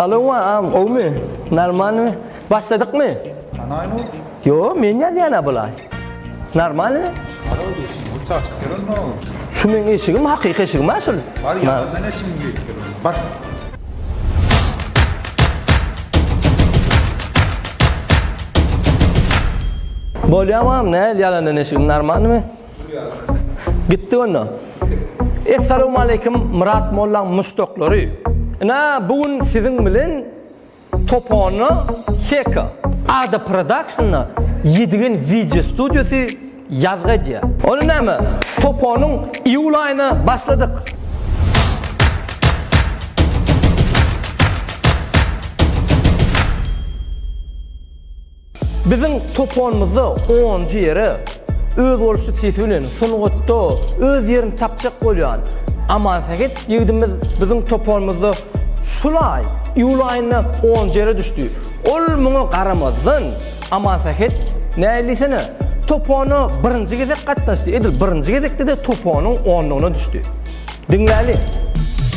Alo am, o mu? Normal mi? Başladık mı? Anayno? Yo, men yazana bulay. Normal mi? Alo desin, uçak çıkarın mı? Şu men eşigim haqiqiy eşigim asıl. Var ya, ben ne şimdi bekliyorum? Bak. Bolyamam ne? Yalandan eşigim normal mi? Gitti onu. Assalamu alaykum Murat Mollan mustaqlary. Ana bugün sizin bilen Toponu Heka Ada Production'na yedigen video studiyası yazgaca. Onun näme? Toponun iyul ayına başladık. Bizim toponumuzu 10-cı yere öz oluşu sesülen sunğutda öz yerini tapacak bolýan. Ama fakat ýigdimiz bizim toponumuzu şulay iyul ayına 10-cı yere düşdü. Ol muňa garamazdan ama fakat nälisini toponu birinci gezek gatnaşdy. Edil birinci gezekde de toponun 10'luğuna düşdü. Dinläli.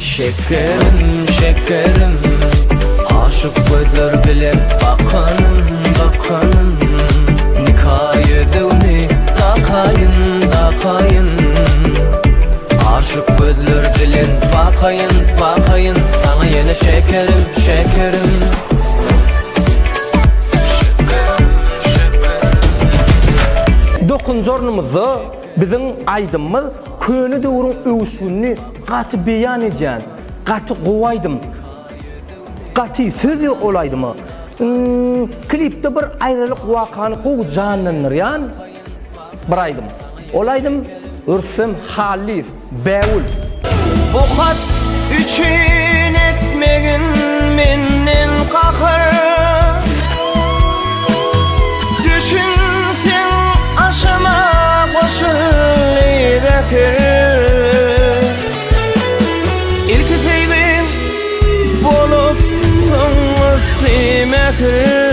Şekerim, şekerim, aşık gözler bilen bakanım, bakanım. Nikah yüzüğünü takayın, takayın. Aşık gözler bilen bakayın, bakayın. Sana yine şekerim, şekerim. Dokun jornumuzu bizim aydımız köyünü döwrün öwüşünü gaty beýan edýän, gaty gowaýdym. Gaty söz olaydymy? Klipde bir aýralyk wakany gowy janlanýan bir aýdym. Olaydym Ürsüm Halis Bäwul. Bu hat üçün etmegin menden kahır. Düşünsen aşama koşul edekir. İlk sevgim bolup sonra sevmekir.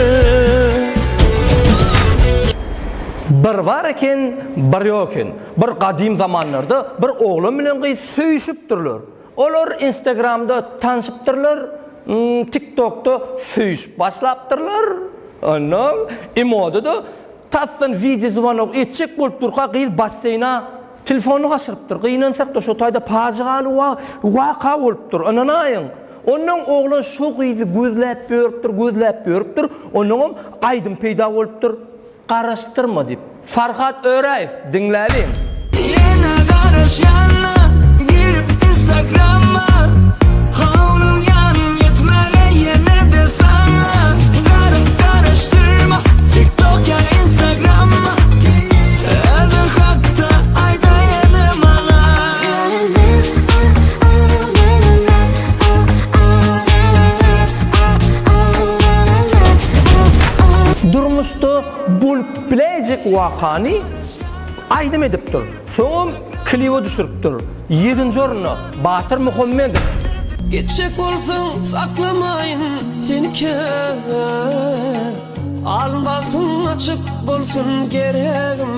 Bir var eken, bir yok eken. Bir gadim zamanlarda bir oğlum bilen gyz söýüşipdirler. Olar Instagramda tanışypdyrlar, TikTokda söýüşüp başlapdyrlar. Anam, imode da tasdan video zuvanyk etjek bolup durga gyz basseyna telefonu gaşyrypdyr. Gynansak da şu taýda pajigaly waka bolupdyr. Ananaýyň. Onun oğlan şu gyzy gözläp börüpdir. Onun aýdym peýda bolupdyr. Garaşdyrma dip. Farhat Öraýew dinläli. Yine karış yanına girip Instagram'a Havluyan yetmele yine de sana Karıştırma TikTok ya Instagram'a Eğer hakta ayda yedim ana Durmuşda bulup bilecek wakany aýdym edipdir. Soňam kliwe düşüripdir. 7-nji oruna Batyr Muhammedow. Geçecek olsun saklamayın seni ki Alın baktım açık bolsun gereğim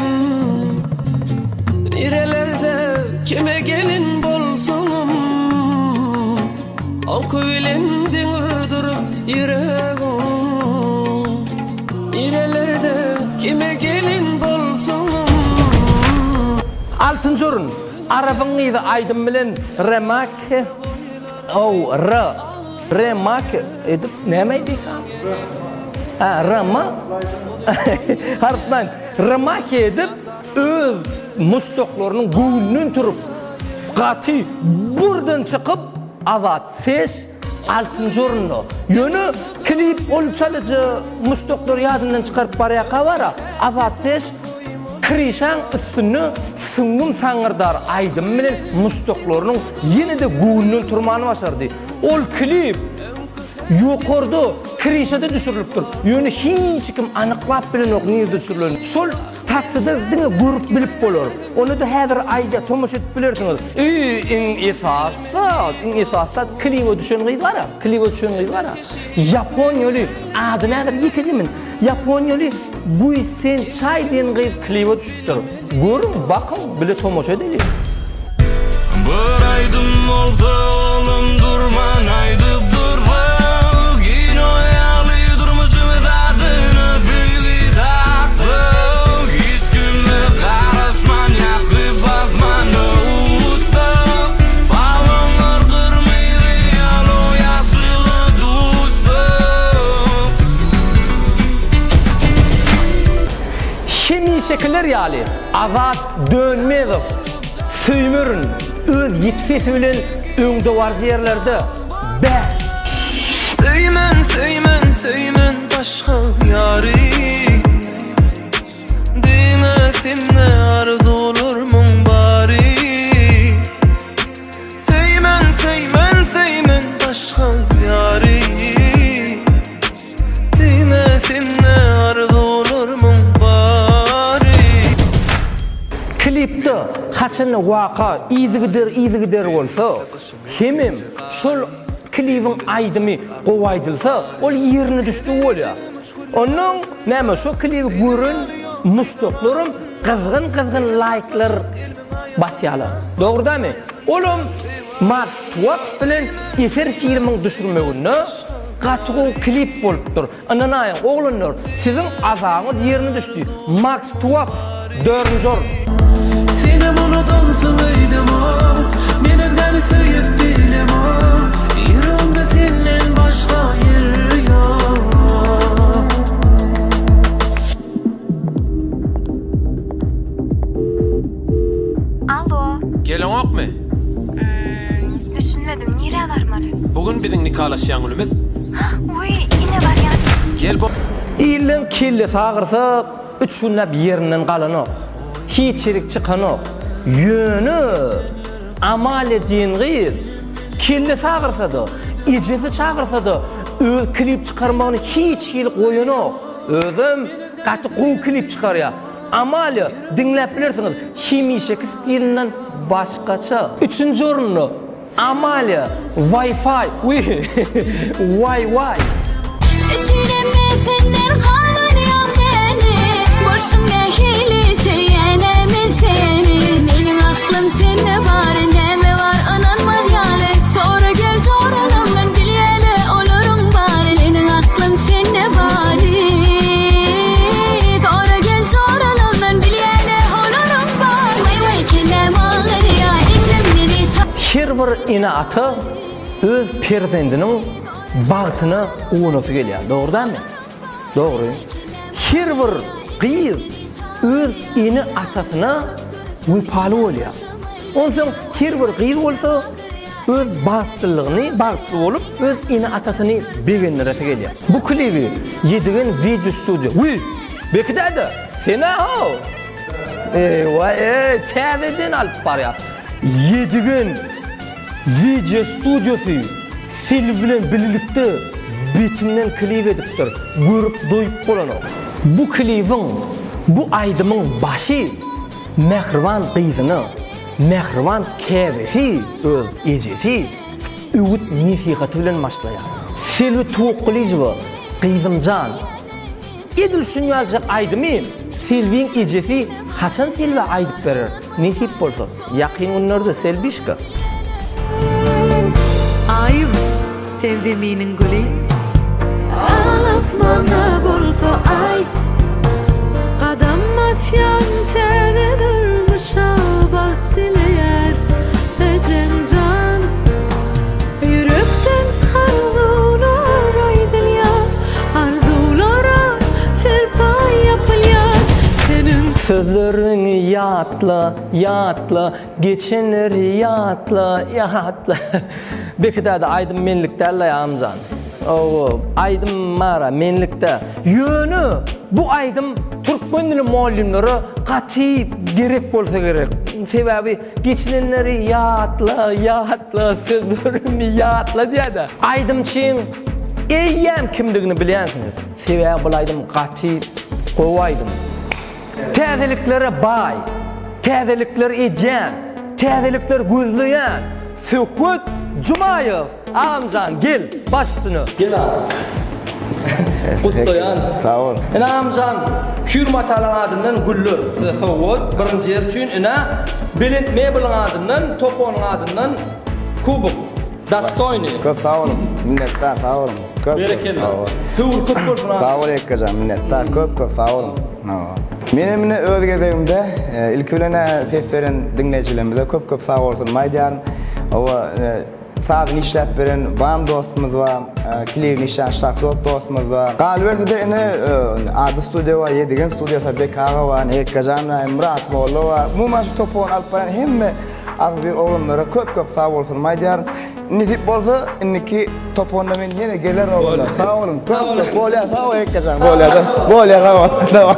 Nerelerde kime gelin bolsunum O köylendin ırdurup yüreğim Nerelerde kime gelin bolsunum 6-njy orun Arabyňyzy aýdym bilen remak remak edip näme diýdik? Rama harflan remak edip öz mustaqlarynyň göwnünden turup gaty burdan çykyp azat ses 6-njy orunda. Ýöne klip olup çalyjy mustaqlar ýadyndan çykaryp barýaka bara. Azat ses Krişan üstünü süngüm saňyrdar aýdym bilen mustaqlarynyň ýene de göwnünden turmany başardy. Ol klip ýokarda krişada düşürilipdir. Ýöne hiç kim anyklap bilenok näde düşürilen. Şol taksida diňe görüp bilip bolar. Onu da häzir aýda tomuş edip bilersiňiz. İn esasat kliwe düşen gyz bara. Japoniýaly ady nädir ýekejimin. Japoniýaly bu sen çay diýen gyz kliwe düşüpdir. Görün, bakın, bile tomuş edelim. Bir aydın olsa oğlum durman aydıp durma Kimi şekiller ýaly Azat Dönmezov Süýmürün öz ýitsesi bilen öňde bar ýerlerde bäş. Söymen, söymen, söymen başka yari Dinlesinle arzulurmun bari Söymen, söymen, söymen başka yari Dinlesinle arzulurmun bari Klipde haçan waka izigider bolsa, hemem şol klibin aýdymy gowaýdylsa, ol ýerine düşdi bolýar. Onun näme şo klibi görün mustoklaryň gyzgyn like'lar basýarlar. Dogrydymy? Olum Max Twap bilen efer filmiň düşürmegini gatygy klip bolupdyr. Ananaýyň oglanlar, siziň azaňyz ýerine düşdi. Max Twap 4-nji orun. Seni bunu donsaydım o Men özgeni söyüp bilem o Yüreğimde senden başka yer yok Alo, Gelen ok mu? düşünmedim. Nire varmalı? Bugün bizim nikahlaşýan günümiz. Uy, yine var ya. Gel bu. İlin kille sagırsa 3 günläp ýerinden galanok. Hiççilik çıkanok. Yönü amal edin gıyır. Kille sagırsa da, icesi çağırsa da, öz klip çıkarmağını hiç yıl koyunok. Özüm katı kum klip çıkarıyor. Amalı dinlep bilirsiniz. Himişek stilinden başkaça. 3. orunu amalı Wi-Fi. Wi-Fi. Üşüremesinler kavanıyorum beni Başımda hilisi yenemin seni Benim aklım sende var neme var anan var yale Sonra gel çoğralımdan bilyele olurum bari Benim aklım sende bari Sonra gel çoğralımdan bilyele olurum bari Vay vay kellem ağır ya içimleri çok Her bir ina atı öz perzendinin bagtyny uğunası gelýär. Dogrydymy? Dogry. Her bir gyýyz öz ini atasyna wypaly bolýar. Onsoň her bir gyýyz bolsa öz bagtlylygyny bagtly bolup öz ini atasyny begenlerese gelýär. Bu klibi ýedigen video studio. Bekdäde. Sena ho. Täzeden alyp barýar. Ýedigen video studiosu sil bilen birlikde betinden klip edipdir. Görüp doyup bolanok. Bu klibin, bu aýdymyň başy Mehriban gyzyny, Mehriban käbesi, öz ejesi üwit nesihaty bilen başlaýar. Selvi Tuğkulyjyba, Gyzymjan. Edil şunýaljak aýdymy, Selviň ejesi haçan Selvi aýdyp berer? Nesip bolsa, ýakyn günlerde Selbişka. Ayım sevdimiğinin gülü Ağlasmana bolsa ay Qadam atyan tene durmuşa Bak dileyer ecen can Yürekten arzular aydılyan Arzulara serpa yapılyan Senin Sözlerini yatla, geçenleri yatla. Bekdäde aydym menlikde amcan. Aydym mara menlikde. Yönü bu aydym Türkmen dili muallimleri gaty gerek bolsa gerek. Sebebi geçenleri yatla, sözlerini yatla diýär. Aydymçyň eýýäm kimdigini bilýänsiňiz. Sebebi bu aydym gaty gowaýdym. Täzeliklere bay, täzelikleri ejen, täzelikler gözleyen Söhbet Jumayev. Amcan gel, başsyny. Gel abi. Kutlayan. Sağ ol. Ina amcan, hürmet alan adından güllür. Size sowgat, birinci yer üçin ina belentme bilen adından, topon adından kubok. Dostoyny. Köp sağ olun. Minnettar sağ olun. Köp Bereketli. sağ ol. Hür kut bolsun. Sağ ol ekkacan minnettar. Köp sağ olun. Benim öz gezegimde ilk bilene ses veren dinleyicilerimize köp sağ olsun. Maýdýan owa sazını işlep veren bam dostumuz var, klibini işleyen şarkıcılık dostumuz var. Galvertide ene adı stüdyo var, yedigen stüdyosa Bekaga var, Ekkajan var, Murat Molla var. Muma şu topon alparan hemme az bir oğlumlara köp sağ olsun Macar. Nisip bolsa inniki toponda men yine gelir oğlumlar. Sağ olun. Köp bolya sağ ol Ekkajan. Bolya sağ ol. Devam.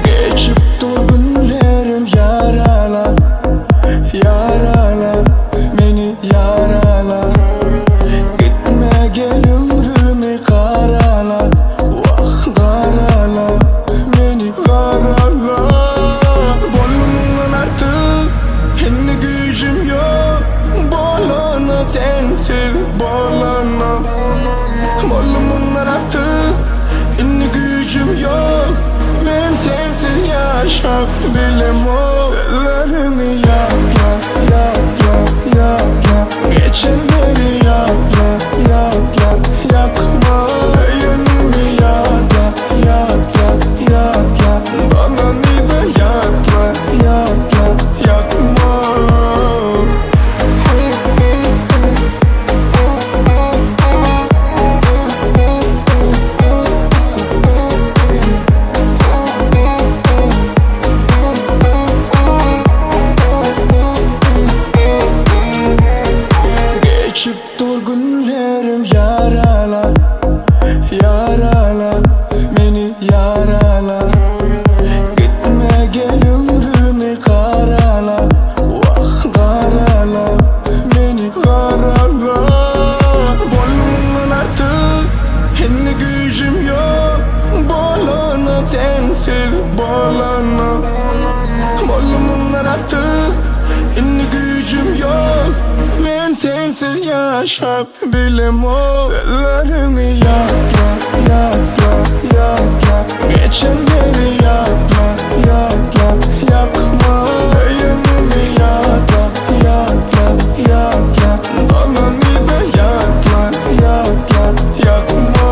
Geçip dur günlerim yarala, yarala, beni yarala. Gitme gel ömrümü karala, vah karala, beni karala. Boynumdan artık henni gücüm yok, bolana sensiz bolana. Boynumdan artık henni gücüm yok, ben sensiz yaşap bilemem. Sözlerimi yakla, yakla, yakla. Geçenleri yakla, yakla, yakma. Yönümü yakla, yakla, yakla. Bana niye yakla, yakla, yakma. Geçip dur günlerim yarala, yarala, beni yarala. Gitme gel ömrümü karala, vah karala, beni karala. Boynumdan artık henni gücüm yok, bolana sensiz bolana. Boynumdan artık henni gücüm yok, ben sensiz yaşap bilemem. Sözlerimi yakla, yakla, yakla. Geçenleri yakla, yakla, yakma. Yönümü yakla, yakla, yakla. Bana niye yakla, yakla, yakma.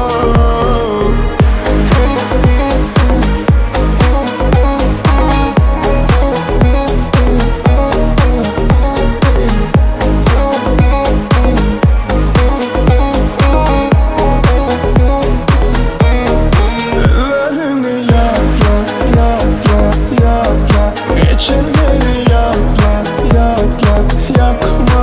Sözlerimi yakla, yakla, yakla. Geçenleri yakla, yakla, yakma.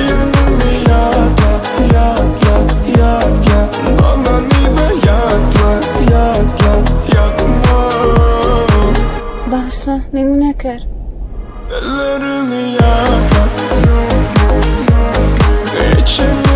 Yönümü yakla, yakla, yakla. Bana niye yakla, yakla, yakma. Bağışla, memnun ekər. Sözlerimi yakla, geçenleri